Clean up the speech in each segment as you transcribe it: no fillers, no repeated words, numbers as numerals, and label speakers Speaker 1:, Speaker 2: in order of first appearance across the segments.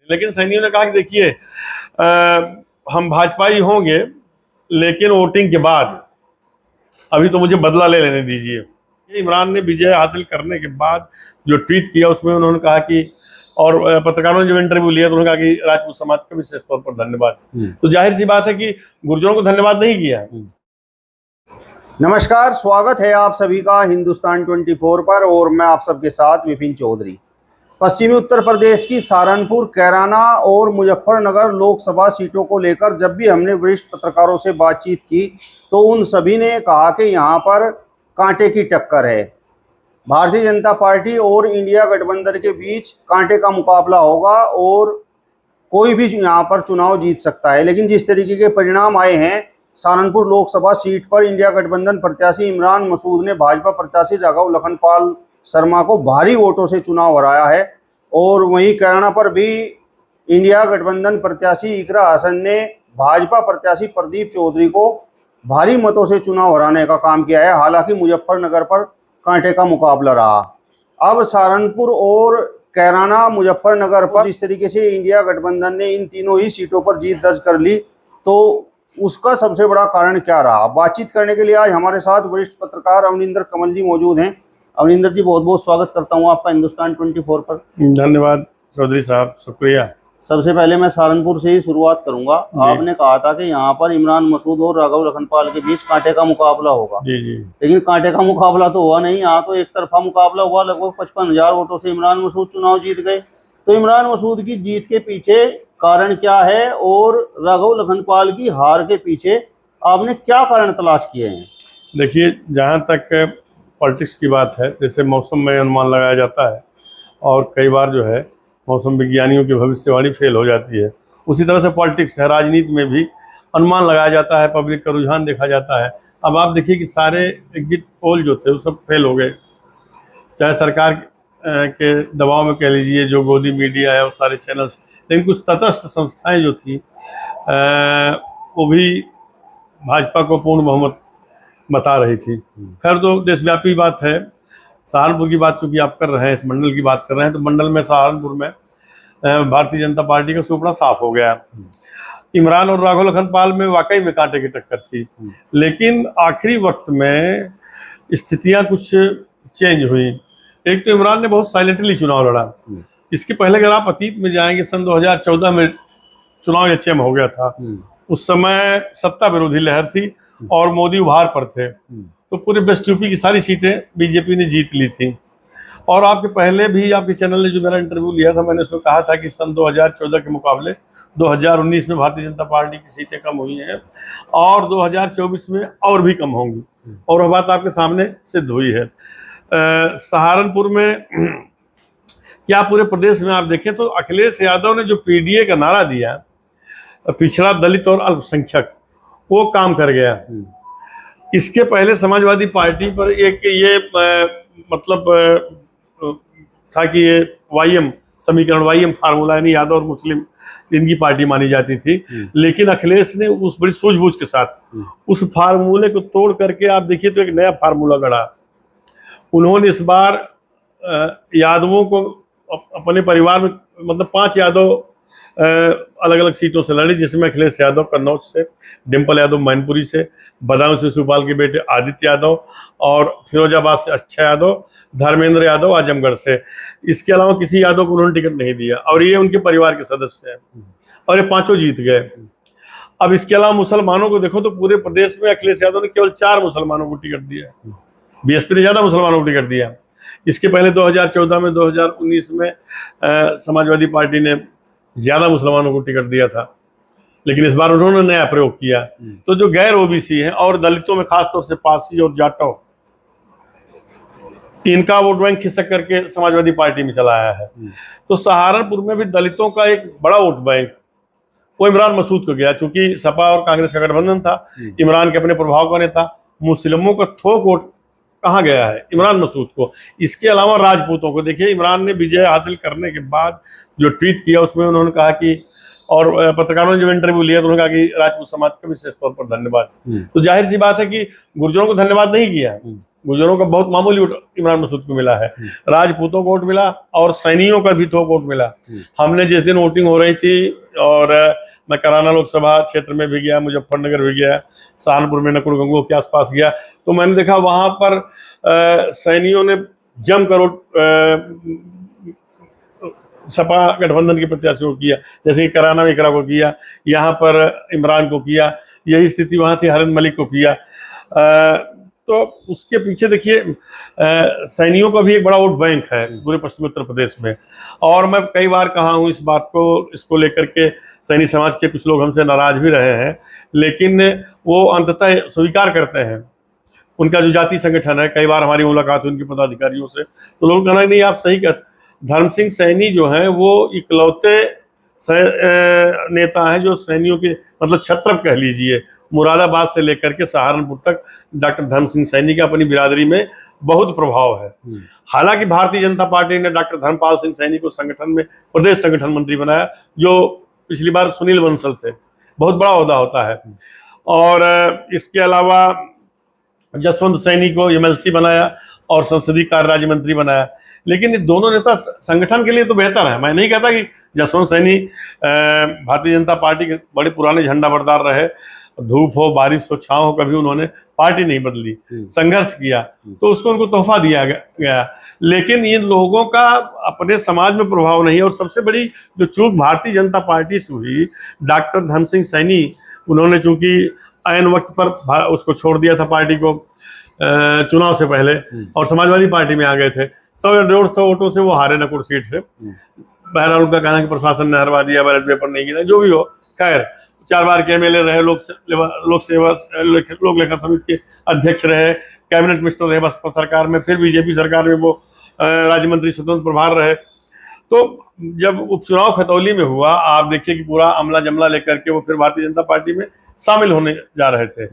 Speaker 1: लेकिन सैनियों ने कहा कि देखिए हम भाजपाई होंगे लेकिन वोटिंग के बाद, अभी तो मुझे बदला ले लेने दीजिए। इमरान ने विजय हासिल करने के बाद जो ट्वीट किया उसमें उन्होंने कहा कि, और पत्रकारों ने जब इंटरव्यू लिया तो उन्होंने कहा कि राजपूत समाज का विशेष तौर पर धन्यवाद। तो जाहिर सी बात है कि गुर्जरों को धन्यवाद नहीं किया।
Speaker 2: नमस्कार, स्वागत है आप सभी का हिंदुस्तान 24 पर और मैं आप सबके साथ विपिन चौधरी। पश्चिमी उत्तर प्रदेश की सहारनपुर, कैराना और मुजफ्फरनगर लोकसभा सीटों को लेकर जब भी हमने वरिष्ठ पत्रकारों से बातचीत की तो उन सभी ने कहा कि यहाँ पर कांटे की टक्कर है। भारतीय जनता पार्टी और इंडिया गठबंधन के बीच कांटे का मुकाबला होगा और कोई भी यहाँ पर चुनाव जीत सकता है। लेकिन जिस तरीके के परिणाम आए हैं, सहारनपुर लोकसभा सीट पर इंडिया गठबंधन प्रत्याशी इमरान मसूद ने भाजपा प्रत्याशी राघव लखनपाल शर्मा को भारी वोटों से चुनाव हराया है और वहीं कैराना पर भी इंडिया गठबंधन प्रत्याशी इकरा हसन ने भाजपा प्रत्याशी प्रदीप चौधरी को भारी मतों से चुनाव हराने का काम किया है। हालांकि मुजफ्फरनगर पर कांटे का मुकाबला रहा। अब सहारनपुर और कैराना, मुजफ्फरनगर पर जिस तरीके से इंडिया गठबंधन ने इन तीनों ही सीटों पर जीत दर्ज कर ली, तो उसका सबसे बड़ा कारण क्या रहा? बातचीत करने के लिए आज हमारे साथ वरिष्ठ पत्रकार अवनिंदर कमल जी मौजूद हैं। अवनिंदर जी, बहुत बहुत स्वागत करता हूं आपका हिंदुस्तान 24 पर।
Speaker 1: धन्यवाद चौधरी साहब, शुक्रिया।
Speaker 2: सबसे पहले मैं सहारनपुर से ही शुरुआत करूंगा। आपने कहा था कि यहाँ पर इमरान मसूद और राघव लखनपाल के बीच कांटे का मुकाबला होगा।
Speaker 1: जी जी।
Speaker 2: लेकिन कांटे का मुकाबला तो हुआ नहीं, यहाँ तो एक तरफा मुकाबला हुआ। लगभग 55,000 वोटों से इमरान मसूद चुनाव जीत गए। तो इमरान मसूद की जीत के पीछे कारण क्या है और राघव लखनपाल की हार के पीछे आपने क्या कारण तलाश किए हैं?
Speaker 1: देखिए, जहाँ तक पॉलिटिक्स की बात है, जैसे मौसम में अनुमान लगाया जाता है और कई बार जो है मौसम विज्ञानियों की भविष्यवाणी फेल हो जाती है, उसी तरह से पॉलिटिक्स है। राजनीति में भी अनुमान लगाया जाता है, पब्लिक का रुझान देखा जाता है। अब आप देखिए कि सारे एग्जिट पोल जो थे वो सब फेल हो गए, चाहे सरकार के दबाव में कह लीजिए, जो गोदी मीडिया है और सारे चैनल्स, लेकिन कुछ तटस्थ संस्थाएं जो थी वो भी भाजपा को पूर्ण बहुमत बता रही थी। खैर, तो देशव्यापी बात है। सहारनपुर की बात चूंकि आप कर रहे हैं, इस मंडल की बात कर रहे हैं, तो मंडल में सहारनपुर में भारतीय जनता पार्टी का सुपड़ा साफ हो गया। इमरान और राघव लखनपाल में वाकई में कांटे की टक्कर थी, लेकिन आखिरी वक्त में स्थितियां कुछ चेंज हुई। एक तो इमरान ने बहुत साइलेंटली चुनाव लड़ा। इसके पहले अगर आप अतीत में जाएंगे, सन 2014 में चुनाव यक्षम हो गया था। उस समय सत्ता विरोधी लहर थी और मोदी उभार पर थे, तो पूरे वेस्ट यूपी की सारी सीटें बीजेपी ने जीत ली थी। और आपके पहले भी आपके चैनल ने जो मेरा इंटरव्यू लिया था, मैंने उसमें कहा था कि सन 2014 के मुकाबले 2019 में भारतीय जनता पार्टी की सीटें कम हुई हैं और 2024 में और भी कम होंगी, और वह बात आपके सामने सिद्ध हुई है। सहारनपुर में क्या पूरे प्रदेश में आप देखें तो अखिलेश यादव ने जो पीडीए का नारा दिया, पिछड़ा, दलित और अल्पसंख्यक, वो काम कर गया। इसके पहले समाजवादी पार्टी पर एक ये मतलब था कि ये वाईएम समीकरण, वाईएम फार्मूला, यानी यादव और मुस्लिम इनकी पार्टी मानी जाती थी। लेकिन अखिलेश ने उस बड़ी सूझबूझ के साथ उस फार्मूले को तोड़ करके आप देखिए तो एक नया फार्मूला गढ़ा। उन्होंने इस बार यादवों को अपने परिवार में, मतलब 5 यादव अलग अलग सीटों से लड़े, जिसमें अखिलेश यादव कन्नौज से, डिम्पल यादव मैनपुरी से, बदायूं से सुपाल के बेटे आदित्य यादव और फिरोजाबाद से अच्छा यादव, धर्मेंद्र यादव आजमगढ़ से। इसके अलावा किसी यादव को उन्होंने टिकट नहीं दिया और ये उनके परिवार के सदस्य हैं और ये 5 जीत गए। अब इसके अलावा मुसलमानों को देखो तो पूरे प्रदेश में अखिलेश यादव ने केवल 4 मुसलमानों को टिकट दिया है। बीएसपी ने ज़्यादा मुसलमानों को टिकट दिया। इसके पहले 2014 में, 2019 में समाजवादी पार्टी ने ज़्यादा मुसलमानों को टिकट दिया था, लेकिन इस बार उन्होंने नया प्रयोग किया। तो जो गैर ओबीसी हैं और दलितों में खासतौर से पारसी और जाटव, इनका वोट बैंक खिसक करके समाजवादी पार्टी में चला आया है। तो सहारनपुर में भी दलितों का एक बड़ा वोट बैंक वो इमरान मसूद को गया। चूंकि सपा और कांग्रेस का गठबंधन था, इमरान के अपने प्रभाव का नेता, मुस्लिमों का थोक वोट कहाँ गया है? इमरान मसूद को। इसके अलावा राजपूतों को देखिए, इमरान ने विजय हासिल करने के बाद जो ट्वीट किया उसमें उन्होंने कहा कि और पत्रकारों ने जब इंटरव्यू लिया तो उन्होंने कहा कि राजपूत समाज का विशेष तौर पर धन्यवाद। तो जाहिर सी बात है कि गुर्जरों को धन्यवाद नहीं किया, गुर्जरों का बहुत मामूली वोट इमरान मसूद को मिला है, राजपूतों को वोट मिला और सैनियों का भी थोक वोट मिला। हमने जिस दिन वोटिंग हो रही थी और मैं कराना लोकसभा क्षेत्र में भी गया, मुजफ्फरनगर भी गया, सहारनपुर में नकुड़ गंगोह के आसपास गया, तो मैंने देखा वहां पर सैनियों ने जमकर सपा गठबंधन के प्रत्याशी को किया, जैसे कि कराना में इकरा को किया, यहाँ पर इमरान को किया, यही स्थिति वहाँ थी हरन मलिक को किया। तो उसके पीछे देखिए सैनियों का भी एक बड़ा वोट बैंक है पूरे पश्चिमी उत्तर प्रदेश में। और मैं कई बार कहा हूँ इस बात को, इसको लेकर के सैनी समाज के कुछ लोग हमसे नाराज भी रहे हैं, लेकिन वो अंततः स्वीकार करते हैं। उनका जो जाति संगठन है, कई बार हमारी मुलाकात हुई उनके पदाधिकारियों से, तो लोग कहना नहीं आप सही कहते, धर्म सिंह सैनी जो है वो इकलौते नेता हैं जो सैनियों के मतलब छत्रप कह लीजिए, मुरादाबाद से लेकर के सहारनपुर तक डॉक्टर धर्म सिंह सैनी का अपनी बिरादरी में बहुत प्रभाव है। हालांकि भारतीय जनता पार्टी ने डॉक्टर धर्मपाल सिंह सैनी को संगठन में प्रदेश संगठन मंत्री बनाया, जो पिछली बार सुनील बंसल थे, बहुत बड़ा ओहदा होता है। और इसके अलावा जसवंत सैनी को एमएलसी बनाया और संसदीय कार्य राज्य मंत्री बनाया। लेकिन ये दोनों नेता संगठन के लिए तो बेहतर है। मैं नहीं कहता कि जसवंत सैनी भारतीय जनता पार्टी के बड़े पुराने झंडा बरदार रहे, धूप हो बारिश हो छांव हो कभी उन्होंने पार्टी नहीं बदली, संघर्ष किया, तो उसको उनको तोहफा दिया गया। लेकिन इन लोगों का अपने समाज में प्रभाव नहीं है। और सबसे बड़ी जो चूक भारतीय जनता पार्टी से हुई, डॉक्टर धर्म सिंह सैनी उन्होंने चूंकि ऐन वक्त पर उसको छोड़ दिया था पार्टी को चुनाव से पहले, और समाजवादी पार्टी में आ गए थे, 100-150 वोटों से वो हारे नकुड़ सीट से। बहरहाल उनका कहना है कि प्रशासन ने हरवा दिया, बैलेट पेपर नहीं गिरा, जो भी हो, खैर 4 बार के एमएलए रहे, लोक लेखा समिति के अध्यक्ष रहे, कैबिनेट मिनिस्टर रहे बसपा सरकार में, फिर बीजेपी सरकार में वो राज्य मंत्री स्वतंत्र प्रभार रहे। तो जब उपचुनाव खतौली में हुआ, आप देखिए कि पूरा अमला जमला लेकर के वो फिर भारतीय जनता पार्टी में शामिल होने जा रहे थे।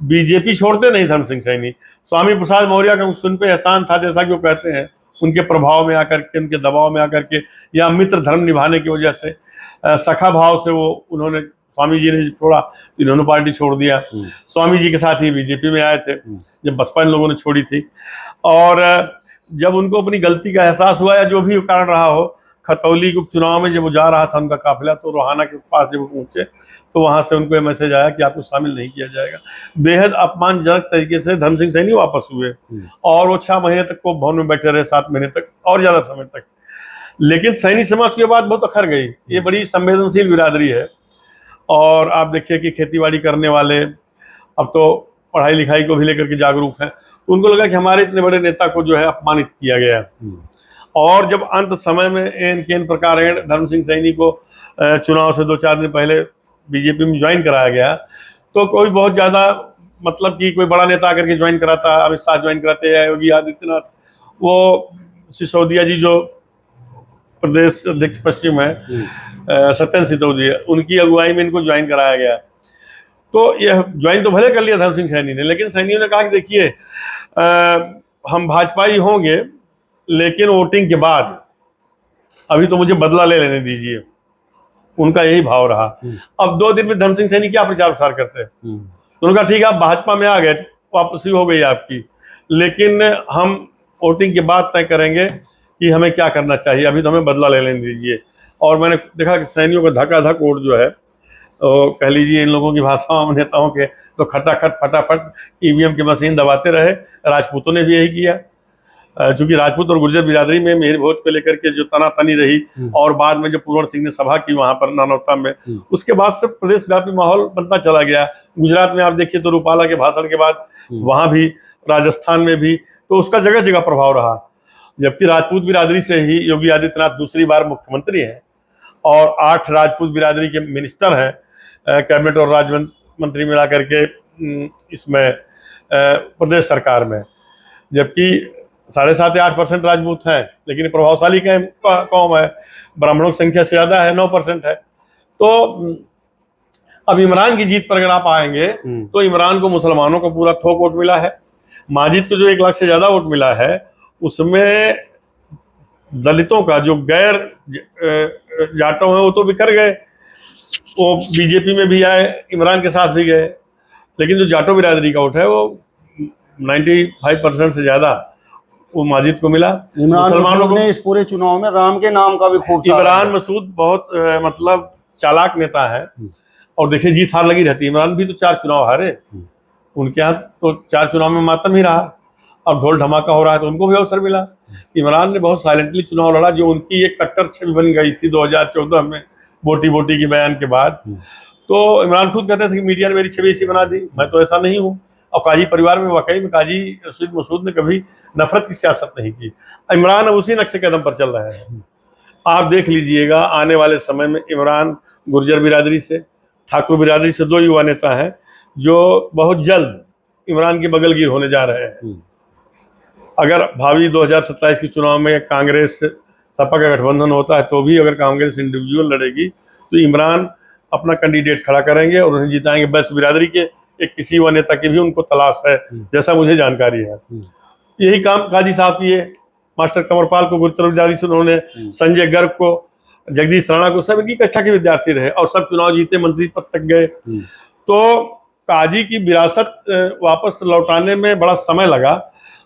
Speaker 1: बीजेपी छोड़ते नहीं धर्म सिंह सैनी। स्वामी प्रसाद मौर्य का उन पे एहसान था, जैसा कि वो कहते हैं, उनके प्रभाव में आकर के, उनके दबाव में आकर के, या मित्र धर्म निभाने की वजह से, सखा भाव से वो उन्होंने, स्वामी जी ने छोड़ा इन्होंने पार्टी छोड़ दिया। स्वामी जी के साथ ही बीजेपी में आए थे जब बसपा इन लोगों ने छोड़ी थी। और जब उनको अपनी गलती का एहसास हुआ या जो भी कारण रहा हो, खतौली के उपचुनाव में जब वो जा रहा था उनका काफिला, तो रोहाना के पास जब वो पहुंचे तो वहां से उनको ये मैसेज आया कि आपको शामिल नहीं किया जाएगा। बेहद अपमानजनक तरीके से धर्म सिंह सैनी वापस हुए और वो 6 महीने तक वो भवन में बैठे रहे, 7 महीने तक और ज्यादा समय तक। लेकिन सैनी समाज के बाद बहुत अखर गई। ये बड़ी संवेदनशील बिरादरी है। और आप देखिए कि खेतीबाड़ी करने वाले अब तो पढ़ाई लिखाई को भी लेकर के जागरूक हैं। तो उनको लगा कि हमारे इतने बड़े नेता को जो है अपमानित किया गया। और जब अंत समय में एन प्रकार धर्म सिंह सैनी को चुनाव से 2-4 दिन पहले बीजेपी में ज्वाइन कराया गया, तो कोई बहुत ज्यादा मतलब कि कोई बड़ा नेता आकर के ज्वाइन कराता, अमित शाह ज्वाइन कराते हैं, योगी आदित्यनाथ, वो सिसोदिया जी जो प्रदेश अध्यक्ष पश्चिम है, सत्येंद्र सिसोदिया, उनकी अगुवाई में इनको ज्वाइन कराया गया। तो यह ज्वाइन तो भले कर लिया धर्म सिंह सैनी ने, लेकिन सैनियों ने कहा कि देखिए हम भाजपाई होंगे, लेकिन वोटिंग के बाद अभी तो मुझे बदला ले लेने दीजिए। उनका यही भाव रहा। अब 2 दिन में धर्म सिंह सैनी क्या प्रचार प्रसार करते हैं? तो उन्होंने कहा ठीक है आप भाजपा में आ गए, वापसी हो गई आपकी, लेकिन हम वोटिंग के बाद तय करेंगे कि हमें क्या करना चाहिए, अभी तो हमें बदला ले लेने दीजिए। और मैंने देखा कि सैनियों का धकाधक वोट जो है, तो कह लीजिए इन लोगों की भाषा में नेताओं के, तो खटाखट फटाफट ईवीएम की मशीन दबाते रहे। राजपूतों ने भी यही किया, चूंकि राजपूत और गुर्जर बिरादरी में मेहर भोज को लेकर के जो तनातनी रही, और बाद में जब पूर्ण सिंह ने सभा की वहां पर नानौता में, उसके बाद से प्रदेश व्यापी माहौल बनता चला गया। गुजरात में आप देखिए तो रूपाला के भाषण के बाद वहां भी, राजस्थान में भी, तो उसका जगह जगह प्रभाव रहा। जबकि राजपूत बिरादरी से ही योगी आदित्यनाथ दूसरी बार मुख्यमंत्री हैं और 8 राजपूत बिरादरी के मिनिस्टर हैं, कैबिनेट और राज्य मंत्री मिला करके इसमें प्रदेश सरकार में। जबकि 7.5 या 8% राजपूत हैं, लेकिन प्रभावशाली कौम है, ब्राह्मणों की संख्या से ज्यादा है, 9% है। तो अब इमरान की जीत पर अगर आप आएंगे तो इमरान को मुसलमानों का पूरा थोक वोट मिला है। माजिद को जो 1 लाख से ज्यादा वोट मिला है, उसमें दलितों का जो गैर जाटों है वो तो बिखर गए। वो बीजेपी में भी आए, इमरान के साथ भी गए, लेकिन जो जाटो बिरादरी का वोट है वो 95% से ज़्यादा वो माजिद को मिला।
Speaker 2: इमरान मसूद ने इस पूरे चुनाव में राम के नाम का भी खूब
Speaker 1: इमरान मसूद बहुत मतलब चालाक नेता है, और देखिए जीत हार लगी रहती है। इमरान भी तो 4 चुनाव हारे, उनके यहाँ तो 4 चुनाव में मातम ही रहा, अब ढोल धमाका हो रहा है तो उनको भी अवसर मिला। इमरान ने बहुत साइलेंटली चुनाव लड़ा, जो उनकी एक कट्टर छवि बन गई थी 2014 में बोटी बोटी के बयान के बाद। तो इमरान खुद कहते थे कि मीडिया ने मेरी छवि ऐसी बना दी, मैं तो ऐसा नहीं हूँ। और काजी परिवार में वाकई में काजी रशीद मसूद ने कभी नफरत की सियासत नहीं की। इमरान अब उसी नक्शे कदम पर चल रहे हैं। आप देख लीजिएगा आने वाले समय में इमरान गुर्जर बिरादरी से, ठाकुर बिरादरी से 2 युवा नेता हैं जो बहुत जल्द इमरान के बगलगीर होने जा रहे हैं। अगर भावी 2027 के चुनाव में कांग्रेस सपा का गठबंधन होता है तो भी अगर कांग्रेस इंडिविजुअल लड़ेगी तो इमरान अपना कैंडिडेट खड़ा करेंगे और उन्हें जिताएंगे। बस बिरादरी के एक किसी युवा नेता की भी उनको तलाश है, जैसा मुझे जानकारी है। यही काम काजी साहब किए, मास्टर कंवरपाल को गुरुतर बिरादरी से उन्होंने, संजय गर्ग को, जगदीश राणा को, सब इनकी कक्षा के विद्यार्थी रहे और सब चुनाव जीते, मंत्री पद तक गए। तो काजी की विरासत वापस लौटाने में बड़ा समय लगा,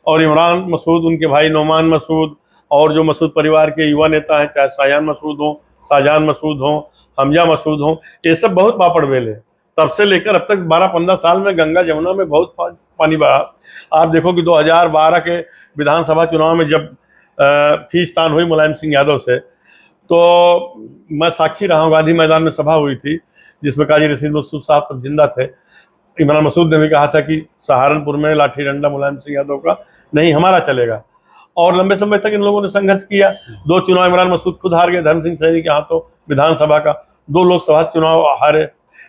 Speaker 1: और इमरान मसूद, उनके भाई नोमान मसूद और जो मसूद परिवार के युवा नेता हैं, चाहे शाहजान मसूद हों, शाहजान मसूद हों, हमजा मसूद हों, ये सब बहुत पापड़ बेले। तब से लेकर अब तक 12-15 साल में गंगा जमुना में बहुत पानी बहा। आप देखो कि 2012 के विधानसभा चुनाव में जब खींचतान हुई मुलायम सिंह यादव से, तो मैं साक्षी रहा हूँ, गांधी मैदान में सभा हुई थी जिसमें काजी रशीद मसूद साहब तब जिंदा थे। इमरान मसूद ने भी कहा था कि सहारनपुर में लाठी डंडा मुलायम सिंह यादव का नहीं, हमारा चलेगा। और लंबे समय तक इन लोगों ने संघर्ष किया। 2 चुनाव इमरान मसूद खुद हार गए, धर्म सिंह सैनी के हाथों विधानसभा का, 2 लोकसभा चुनाव हारे,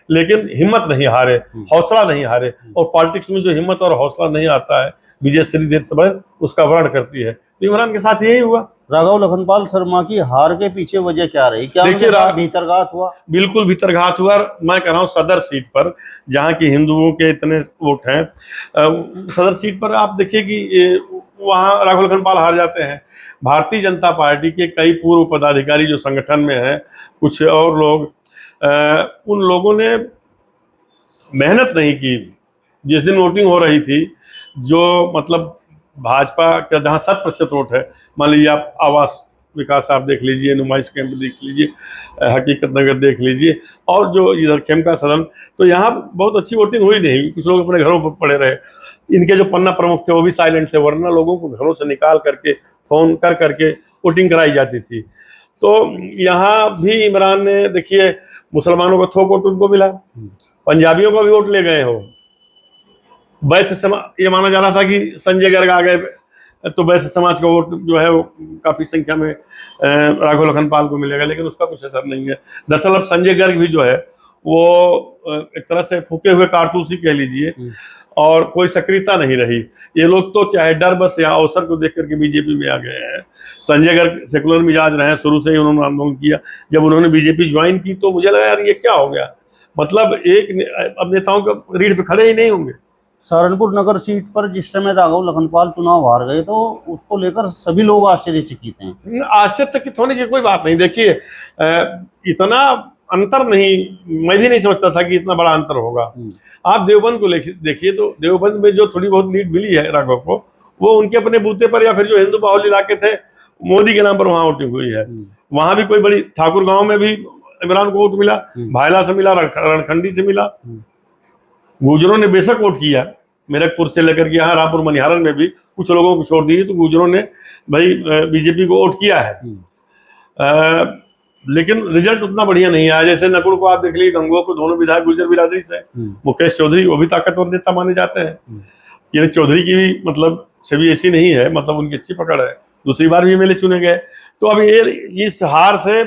Speaker 1: लेकिन हिम्मत नहीं हारे, हौसला नहीं हारे। और पॉलिटिक्स में जो हिम्मत और हौसला नहीं आता है, विजय श्री देर सबर उसका वर्ण करती है। तो इमरान के साथ यही हुआ।
Speaker 2: राघव लखनपाल शर्मा की हार के पीछे वजह क्या रही? क्या देखिए भीतरघात हुआ?
Speaker 1: बिल्कुल भीतरघात हुआ। मैं कह रहा हूँ सदर सीट पर, जहाँ की हिंदुओं के इतने वोट हैं, सदर सीट पर आप देखिए कि वहाँ राघव लखनपाल हार जाते हैं। भारतीय जनता पार्टी के कई पूर्व पदाधिकारी जो संगठन में हैं, कुछ और लोग, उन लोगों ने मेहनत नहीं की। जिस दिन वोटिंग हो रही थी, जो मतलब भाजपा का जहाँ 7% वोट है, मान लीजिए आप आवास विकास आप देख लीजिए, नुमाइश कैंप देख लीजिए, हकीकत नगर देख लीजिए, और जो इधर खेमका सदन, तो यहाँ बहुत अच्छी वोटिंग हुई नहीं। कुछ लोग अपने घरों पर पड़े रहे। इनके जो पन्ना प्रमुख थे वो भी साइलेंट थे, वरना लोगों को घरों से निकाल करके फोन कर करके वोटिंग कराई जाती थी। तो यहाँ भी इमरान ने देखिए मुसलमानों का थोक वोट उनको मिला, पंजाबियों का भी वोट ले गए हो। वैश्य समाज, ये माना जा रहा था कि संजय गर्ग आ गए तो वैश्य समाज का वोट जो है वो काफी संख्या में राघव लखनपाल को मिलेगा, लेकिन उसका कुछ असर नहीं है। दरअसल अब संजय गर्ग भी जो है वो एक तरह से फूके हुए कारतूस ही कह लीजिए, और कोई सक्रियता नहीं रही। ये लोग तो चाहे डर बस या अवसर को देख करके बीजेपी में आ गए हैं। संजय गर्ग सेकुलर मिजाज रहे हैं, शुरू से ही उन्होंने आंदोलन किया। जब उन्होंने बीजेपी ज्वाइन की तो मुझे लगा यार ये क्या हो गया, मतलब एक अब नेताओं के रीढ़ पे खड़े ही नहीं होंगे।
Speaker 2: सहारनपुर नगर सीट पर जिस समय राघव लखनपाल चुनाव हार गए तो उसको लेकर सभी लोग आश्चर्यचकित हैं।
Speaker 1: आश्चर्यचकित होने की कोई बात नहीं। देखिए इतना अंतर नहीं, मैं भी नहीं समझता था कि इतना बड़ा अंतर होगा। आप देवबंद को देखिए, तो देवबंद में जो थोड़ी बहुत लीड मिली है राघव को, वो उनके अपने बूते पर या फिर जो हिंदू बाहुल इलाके थे मोदी के नाम पर वहां वोटिंग हुई है। वहां भी कोई बड़ी, ठाकुर गांव में भी इमरान को वोट मिला, भायला से मिला, रणखंडी से मिला। गुजरों ने बेशक वोट किया, मेरठपुर से लेकर के यहाँ रामपुर मनिहारन में भी कुछ लोगों को छोड़ दिए, तो गुजरों ने भाई बीजेपी को वोट किया है। लेकिन रिजल्ट उतना बढ़िया नहीं आया। जैसे नकुल को आप देख लीजिए, गंगोह को दोनों विधायक गुर्जर बिरादरी से, मुकेश चौधरी वो भी ताकतवर नेता माने जाते हैं। ये चौधरी की भी मतलब छवि ऐसी नहीं है, मतलब उनकी अच्छी पकड़ है, दूसरी बार भी एमएलए चुने गए। तो अब ये इस हार से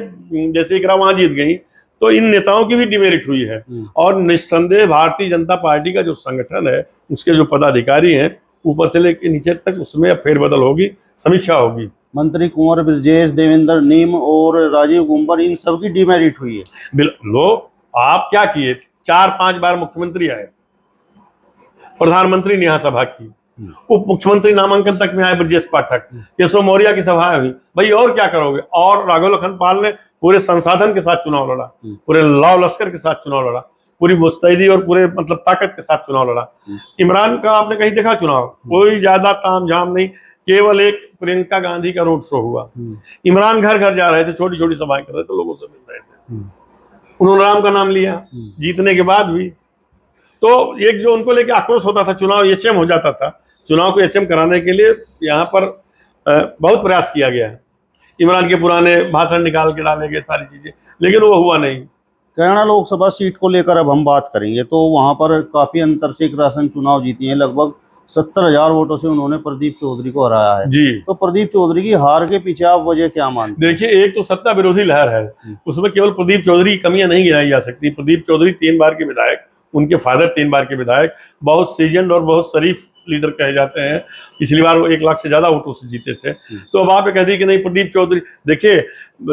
Speaker 1: जैसे इकरा वहां जीत गई, तो इन नेताओं की भी डिमेरिट हुई है। और निस्संदेह भारतीय जनता पार्टी का जो संगठन है, उसके जो पदाधिकारी हैं ऊपर से लेकर नीचे तक, उसमें फेरबदल होगी, समीक्षा होगी।
Speaker 2: मंत्री कुंवर ब्रजेश, देवेंद्र नीम और राजीव गुंबर, इन सब की डिमेरिट हुई है।
Speaker 1: लो आप क्या किए, 4-5 बार मुख्यमंत्री आए, प्रधानमंत्री ने यहाँ सभा की, उप मुख्यमंत्री नामांकन तक में आए ब्रजेश पाठक, केशव मौर्य की सभा हुई, भाई और क्या करोगे। और राघव लखनपाल ने पूरे संसाधन के साथ चुनाव लड़ा, पूरे लौ लश्कर के साथ चुनाव लड़ा, पूरी मुस्तैदी और पूरे मतलब ताकत के साथ चुनाव लड़ा। इमरान का आपने कहीं देखा चुनाव? कोई ज्यादा तामझाम नहीं, केवल एक प्रियंका गांधी का रोड शो हुआ। इमरान घर घर जा रहे थे, छोटी छोटी सभाएं कर रहे थे, लोगों से मिल रहे थे। उन्होंने राम का नाम लिया जीतने के बाद भी। तो एक जो उनको लेके आक्रोश होता था, चुनाव एचएम हो जाता था, चुनाव को एचएम कराने के लिए यहाँ पर बहुत प्रयास किया गया है। इमरान के पुराने भाषण निकाल के डाले गए, सारी चीजें, लेकिन वो हुआ नहीं।
Speaker 2: कैराना लोकसभा सीट को लेकर अब हम बात करेंगे तो वहां पर काफी अंतर से एक राशन चुनाव जीती है, लगभग 70,000 वोटों से उन्होंने प्रदीप चौधरी को हराया है
Speaker 1: जी।
Speaker 2: तो प्रदीप चौधरी की हार के पीछे आप वजह क्या मानते हैं?
Speaker 1: देखिए, एक तो सत्ता विरोधी लहर है, उसमें केवल प्रदीप चौधरी की कमियां नहीं गिनाई जा सकती। प्रदीप चौधरी 3 बार के विधायक, उनके फादर 3 बार के विधायक, बहुत सीजनड और बहुत शरीफ लीडर कहे जाते हैं। पिछली बार वो 1 लाख से ज्यादा वोटों से जीते थे। तो अब आप ये कह दी कि नहीं प्रदीप चौधरी, देखिए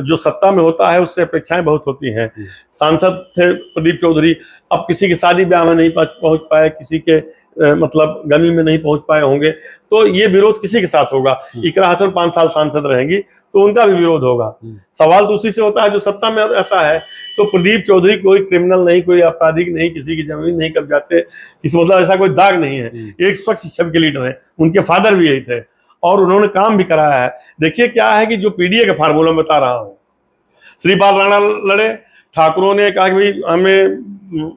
Speaker 1: जो सत्ता में होता है उससे अपेक्षाएं बहुत होती हैं। सांसद थे प्रदीप चौधरी, अब किसी की शादी ब्याह में नहीं पहुंच पाए, किसी के मतलब गमी में नहीं पहुंच पाए होंगे, तो ये विरोध किसी के साथ होगा। इकरा हसन 5 साल सांसद रहेंगी तो उनका भी विरोध होगा। सवाल तो उसी से होता है जो सत्ता में रहता है। तो प्रदीप चौधरी कोई क्रिमिनल नहीं, कोई आपराधिक नहीं, किसी की जमीन नहीं कब्जाते, किसी मतलब ऐसा कोई दाग नहीं है। एक स्वच्छ छवि के लीडर है, उनके फादर भी यही थे और उन्होंने काम भी कराया है। देखिए क्या है कि जो पीडीए का फार्मूला मैं बता रहा हूँ, श्रीपाल राणा लड़े, ठाकुरों ने कहा कि भाई हमें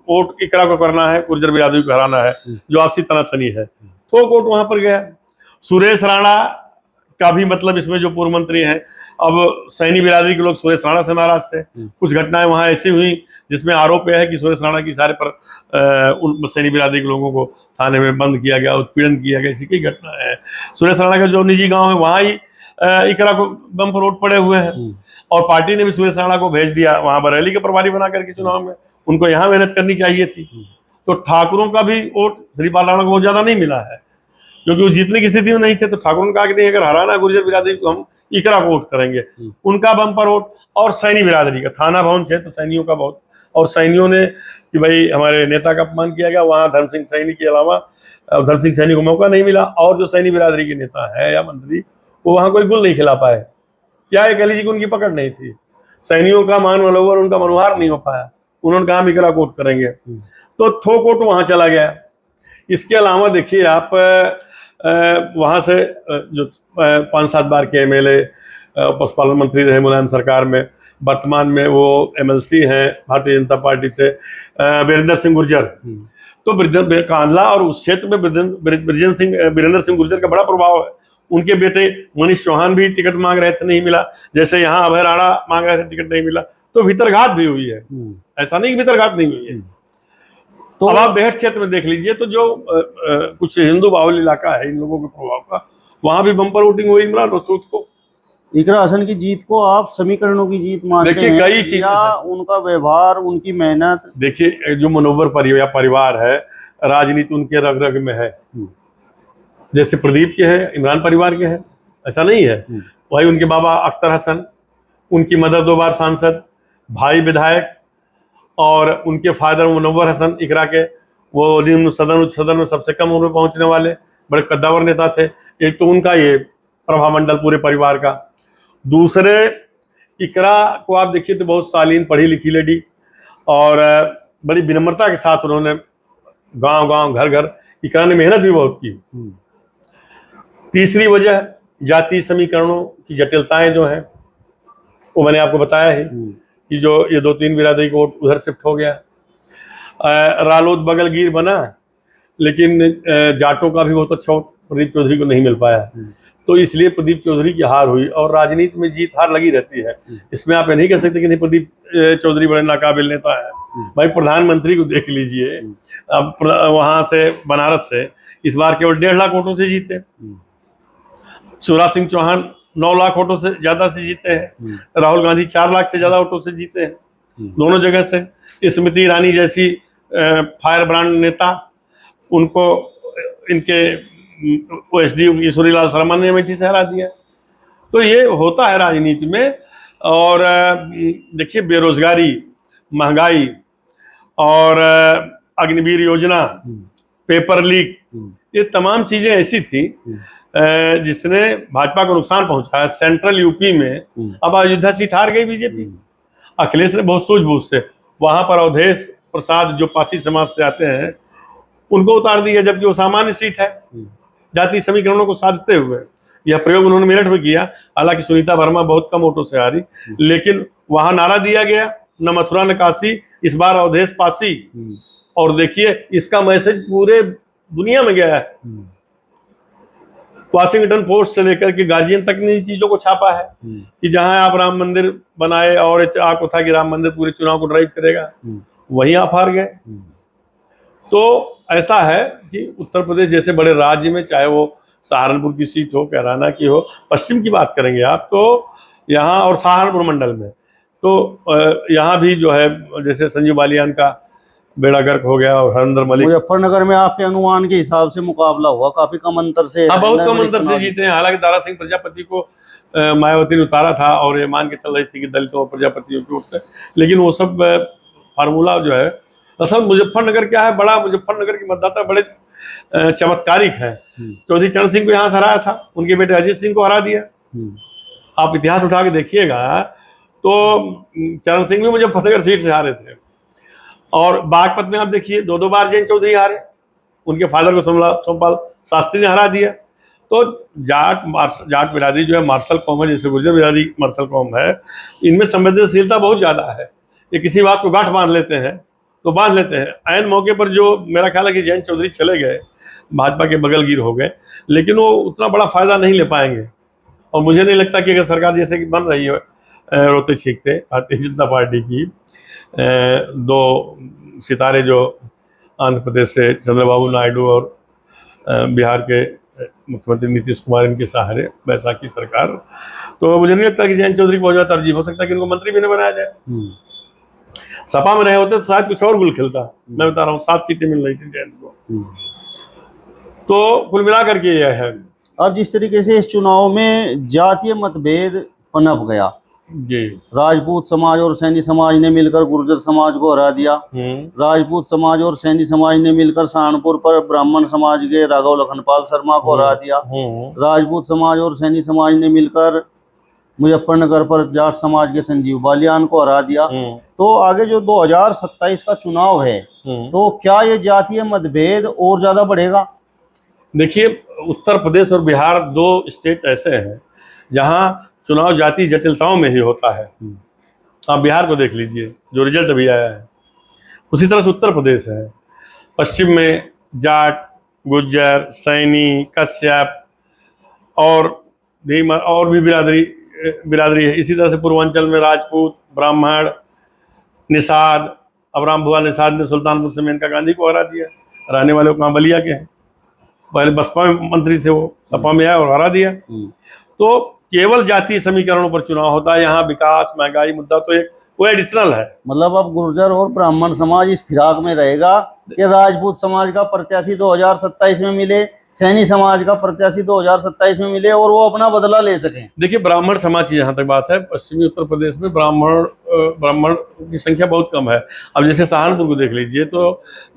Speaker 1: वोट इकरा को करना है, गुर्जर बिरादरी को हराना है, जो आपसी तनातनी है, तो वोट वहां पर गया। सुरेश राणा का भी मतलब इसमें जो पूर्व मंत्री हैं, अब सैनी बिरादरी के लोग सुरेश राणा से नाराज थे। कुछ घटनाएं वहां ऐसी हुई जिसमें आरोप है कि सुरेश राणा की इशारे पर उन सैनी बिरादरी के लोगों को थाने में बंद किया गया, उत्पीड़न किया गया, इसी की घटना है। सुरेश राणा का जो निजी गाँव है वहां ही इकरा को बम पर वोट पड़े हुए हैं और पार्टी ने भी सुरेश राणा को भेज दिया वहां बरेली के प्रभारी बना करके चुनाव में। उनको यहाँ मेहनत करनी चाहिए थी। तो ठाकुरों का भी वोट श्रीपाल राणा को बहुत ज्यादा नहीं मिला है, क्योंकि वो जीतने की स्थिति में नहीं थे। तो ठाकुरों ने कहा कि नहीं, अगर हराना गुर्जर बिरादरी को हम इकरा को वोट करेंगे। उनका बम्पर वोट और सैनी बिरादरी का, थाना भवन क्षेत्र सैनियों का बहुत, और सैनियों ने कि भाई हमारे नेता का अपमान किया गया, वहां धर्म सिंह सैनी के अलावा धर्म सिंह सैनी को मौका नहीं मिला। और जो सैनी बिरादरी के नेता है या मंत्री, वो वहां कोई गुल नहीं खिला पाए। क्या है, कह लीजिए कि उनकी पकड़ नहीं थी। सैनियों का मान मनोवर, उनका मनोहार नहीं हो पाया। उन्होंने कहा हम इकरा कोट करेंगे, तो थोक वोट वहां चला गया। इसके अलावा देखिए आप वहां से जो 5-7 बार के एमएलए पशुपालन मंत्री रहे मुलायम सरकार में, वर्तमान में वो एमएलसी हैं भारतीय जनता पार्टी से, वीरेंद्र सिंह गुर्जर। तो कांडला और उस क्षेत्र में वीरेंद्र सिंह गुर्जर का बड़ा प्रभाव है। उनके बेटे मनीष चौहान भी टिकट मांग रहे थे, नहीं मिला। जैसे यहाँ अभय राणा मांग रहे थे, टिकट नहीं मिला। तो भीतरघात भी हुई है, ऐसा नहीं कि भीतरघात नहीं हुई है। तो अब आप बेहट क्षेत्र में देख लीजिए, तो जो कुछ हिंदू बाहुल इलाका है इन लोगों के प्रभाव का, वहां भी बम्पर वोटिंग हुई इमरान मसूद को।
Speaker 2: इकरा हसन की जीत को आप समीकरणों की जीत मानते हैं?
Speaker 1: कई चीजें,
Speaker 2: या उनका व्यवहार, उनकी मेहनत?
Speaker 1: देखिए, जो मनोवर परिवार है, राजनीति उनके रग रग में है। जैसे प्रदीप के है, इमरान परिवार के है, ऐसा नहीं है। वही उनके बाबा अख्तर हसन, उनकी मदर 2 बार सांसद, भाई विधायक, और उनके फादर मुनव्वर हसन इकरा के, वो निम्न सदन उच्च सदन में सबसे कम उम्र में पहुंचने वाले बड़े कद्दावर नेता थे। एक तो उनका ये प्रभामंडल पूरे परिवार का। दूसरे, इकरा को आप देखिए तो बहुत शालीन पढ़ी लिखी लेडी, और बड़ी विनम्रता के साथ उन्होंने गांव गांव घर घर, इकरा ने मेहनत भी बहुत की। तीसरी वजह, जातीय समीकरणों की जटिलताएं जो हैं, वो मैंने आपको बताया है कि जो ये 2-3 बिरादरी को उधर शिफ्ट हो गया। रालोद बगलगीर बना, लेकिन जाटों का भी बहुत अच्छा वोट प्रदीप चौधरी को नहीं मिल पाया। तो इसलिए प्रदीप चौधरी की हार हुई। और राजनीति में जीत हार लगी रहती है, इसमें आप ये नहीं कह सकते कि नहीं प्रदीप चौधरी बड़े नाकाबिल नेता है। भाई प्रधानमंत्री को देख लीजिए, अब वहां से बनारस से इस बार केवल 1.5 लाख वोटों से जीते। शिवराज सिंह चौहान 9 लाख वोटों से ज्यादा से जीते हैं। राहुल गांधी 4 लाख से ज्यादा वोटों से जीते हैं दोनों जगह से। स्मृति ईरानी जैसी फायर ब्रांड नेता, उनको इनके ओएसडी ईश्वरीलाल शर्मा ने अमेठी से हरा दिया। तो ये होता है राजनीति में। और देखिए, बेरोजगारी, महंगाई और अग्निवीर योजना, पेपर लीक, ये तमाम चीजें ऐसी थी जिसने भाजपा को नुकसान पहुंचाया। सेंट्रल यूपी में अब अयोध्या सीट हार गई बीजेपी। अखिलेश ने बहुत सूझबूझ से वहां पर अवधेश प्रसाद जो पासी समाज से आते हैं उनको उतार दिया, जबकि वो सामान्य सीट है जाति समीकरणों को साधते हुए। यह प्रयोग उन्होंने मेरठ में किया, हालांकि सुनीता वर्मा बहुत कम वोटों से हारी, लेकिन वहां नारा दिया गया न मथुरा न काशी, इस बार अवधेश पासी। और देखिए इसका मैसेज पूरे दुनिया में गया है। वाशिंगटन पोस्ट से लेकर के गार्जियन तक ने इन चीजों को छापा है कि जहां आप राम मंदिर बनाए और आपको था कि राम मंदिर पूरे चुनाव को ड्राइव करेगा, वहीं आप हार गए। तो ऐसा है कि उत्तर प्रदेश जैसे बड़े राज्य में, चाहे वो सहारनपुर की सीट हो, कैराना की हो, पश्चिम की बात करेंगे आप तो यहाँ, और सहारनपुर मंडल में तो यहाँ भी जो है जैसे संजीव बालियान का बेड़ा गर्क हो गया और हरिंदर मलिक।
Speaker 2: मुजफ्फरनगर में आपके अनुमान के हिसाब से मुकाबला हुआ, काफी कम अंतर से।
Speaker 1: हाँ, बहुत कम अंतर से जीते हैं। हालांकि दारा सिंह प्रजापति को मायावती ने उतारा था और ये मान के चल रही थी कि दलितों और प्रजापतियों की ओर से, लेकिन वो सब फार्मूला जो है, असल मुजफ्फरनगर क्या है, बड़ा मुजफ्फरनगर की मतदाता बड़े चमत्कारिक है। चौधरी चरण सिंह को यहाँ से हराया था, उनके बेटे अजीत सिंह को हरा दिया। आप इतिहास उठा के देखिएगा तो चरण सिंह भी मुजफ्फरनगर सीट से हारे थे। और बागपत में आप देखिए 2-2 बार जैन चौधरी हारे, उनके फादर को सोमपाल शास्त्री ने हरा दिया। तो जाट बिरादरी जो है मार्शल कौम है, जैसे गुर्जर बिरादरी मार्शल कौम है, इनमें संवेदनशीलता बहुत ज़्यादा है। ये किसी बात को गांठ बांध लेते हैं तो बांध लेते हैं। ऐन मौके पर जो मेरा ख्याल है कि जैन चौधरी चले गए, भाजपा के बगलगीर हो गए, लेकिन वो उतना बड़ा फायदा नहीं ले पाएंगे। और मुझे नहीं लगता कि अगर सरकार जैसे कि बन रही है रोते छींकते भारतीय जनता पार्टी की, 2 सितारे जो आंध्र प्रदेश से चंद्रबाबू नायडू और बिहार के मुख्यमंत्री नीतीश कुमार, इनके सहारे बैसाखी सरकार, तो मुझे नहीं लगता कि जैन चौधरी को बहुत ज़्यादा तरजीह। हो सकता है कि इनको मंत्री भी न बनाया जाए। सपा में रहे होते तो शायद कुछ और गुल खिलता। मैं बता रहा हूँ 7 सीटें मिल रही थी जैन को। तो कुल मिलाकर के यह है।
Speaker 2: अब जिस तरीके से इस चुनाव में जातीय मतभेद पनप गया
Speaker 1: जी,
Speaker 2: राजपूत समाज और सैनी समाज ने मिलकर गुर्जर समाज को हरा दिया, राजपूत समाज और सैनी समाज ने मिलकर सहारनपुर पर ब्राह्मण समाज के राघव लखनपाल शर्मा को हरा दिया, राजपूत समाज और सैनी समाज ने मिलकर मुजफ्फरनगर पर जाट समाज के संजीव बालियान को हरा दिया। तो आगे जो 2027 का चुनाव है, तो क्या ये जातीय मतभेद और ज्यादा बढ़ेगा?
Speaker 1: देखिए, उत्तर प्रदेश और बिहार 2 स्टेट ऐसे हैं जहां चुनाव जाति जटिलताओं में ही होता है। आप बिहार को देख लीजिए, जो रिजल्ट अभी आया है, उसी तरह से उत्तर प्रदेश है। पश्चिम में जाट, गुज्जर, सैनी, कश्यप और भी बिरादरी है। इसी तरह से पूर्वांचल में राजपूत, ब्राह्मण, निषाद। अब राम भुआ निषाद ने सुल्तानपुर से मेनका गांधी को हरा दिया। रहने वाले कहाँ बलिया के हैं, पहले बसपा में मंत्री थे, वो सपा में आए और हरा दिया। तो केवल जातीय समीकरणों पर चुनाव होता है यहाँ। विकास, महंगाई मुद्दा तो एक वो एडिशनल है।
Speaker 2: मतलब अब गुर्जर और ब्राह्मण समाज इस फिराक में रहेगा कि राजपूत समाज का प्रत्याशी 2027 में मिले, सैनी समाज का प्रत्याशी 2027 में मिले और वो अपना बदला ले सकें।
Speaker 1: देखिए, ब्राह्मण समाज की जहाँ तक बात है, पश्चिमी उत्तर प्रदेश में ब्राह्मण की संख्या बहुत कम है। अब जैसे सहारनपुर को देख लीजिए तो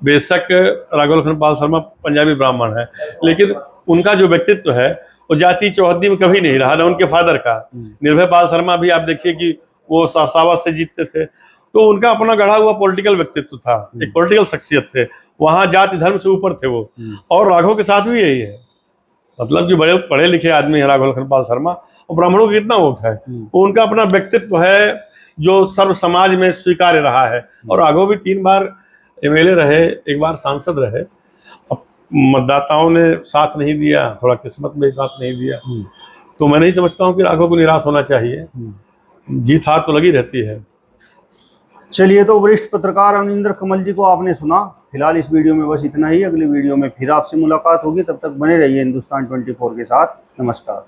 Speaker 1: बेशक राघव लखनपाल शर्मा पंजाबी ब्राह्मण है, लेकिन उनका जो व्यक्तित्व है वो जाति चौहद्दी में कभी नहीं रहा, ना उनके फादर का। निर्भय पाल शर्मा भी आप देखिए कि वो सासावा से जीतते थे, तो उनका अपना गढ़ा हुआ पॉलिटिकल व्यक्तित्व था, एक पॉलिटिकल शख्सियत थे। वहां जाति धर्म से ऊपर थे वो। और राघव के साथ भी यही है, मतलब कि बड़े पढ़े लिखे आदमी है राघव लखनपाल शर्मा, और ब्राह्मणों का कितना वोट है, वो उनका अपना व्यक्तित्व है जो सर्व समाज में स्वीकार्य रहा है। और राघव भी 3 बार MLA रहे, 1 बार सांसद रहे। अब मतदाताओं ने साथ नहीं दिया, थोड़ा किस्मत में साथ नहीं दिया, तो मैं नहीं समझता हूँ कि राघव को निराश होना चाहिए। जीत हार तो लगी रहती है।
Speaker 2: चलिए, तो वरिष्ठ पत्रकार अमरिंदर कमल जी को आपने सुना। फिलहाल इस वीडियो में बस इतना ही। अगली वीडियो में फिर आपसे मुलाकात होगी, तब तक बने रहिए हिंदुस्तान 24 के साथ। नमस्कार।